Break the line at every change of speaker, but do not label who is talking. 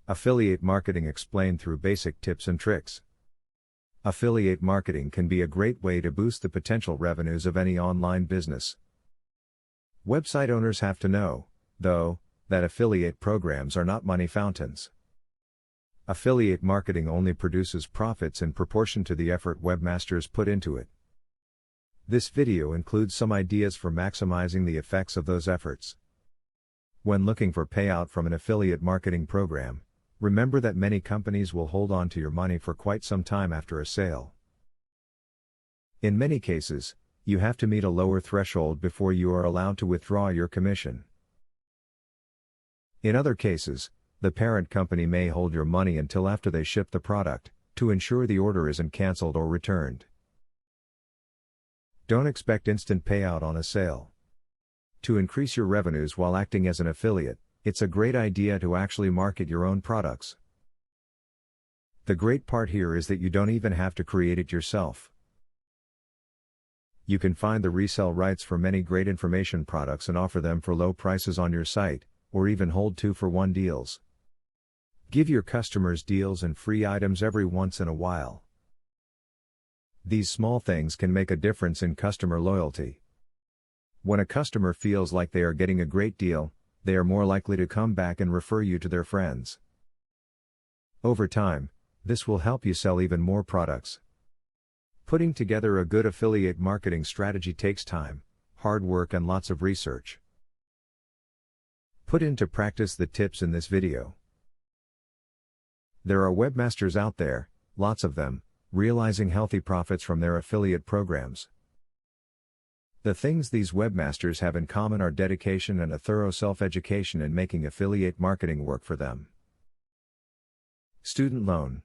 Affiliate marketing explained through basic tips and tricks. Affiliate marketing can be a great way to boost the potential revenues of any online business. Website owners have to know, though, that affiliate programs are not money fountains. Affiliate marketing only produces profits in proportion to the effort webmasters put into it. This video includes some ideas for maximizing the effects of those efforts. When looking for payout from an affiliate marketing program, remember that many companies will hold on to your money for quite some time after a sale. In many cases, you have to meet a lower threshold before you are allowed to withdraw your commission. In other cases, the parent company may hold your money until after they ship the product, to ensure the order isn't canceled or returned. Don't expect instant payout on a sale. To increase your revenues while acting as an affiliate, it's a great idea to actually market your own products. The great part here is that you don't even have to create it yourself. You can find the resell rights for many great information products and offer them for low prices on your site, or even hold 2-for-1 deals. Give your customers deals and free items every once in a while. These small things can make a difference in customer loyalty. When a customer feels like they are getting a great deal, they are more likely to come back and refer you to their friends. Over time, this will help you sell even more products. Putting together a good affiliate marketing strategy takes time, hard work and lots of research. Put into practice the tips in this video. There are webmasters out there, lots of them, realizing healthy profits from their affiliate programs. The things these webmasters have in common are dedication and a thorough self-education in making affiliate marketing work for them. Student loan.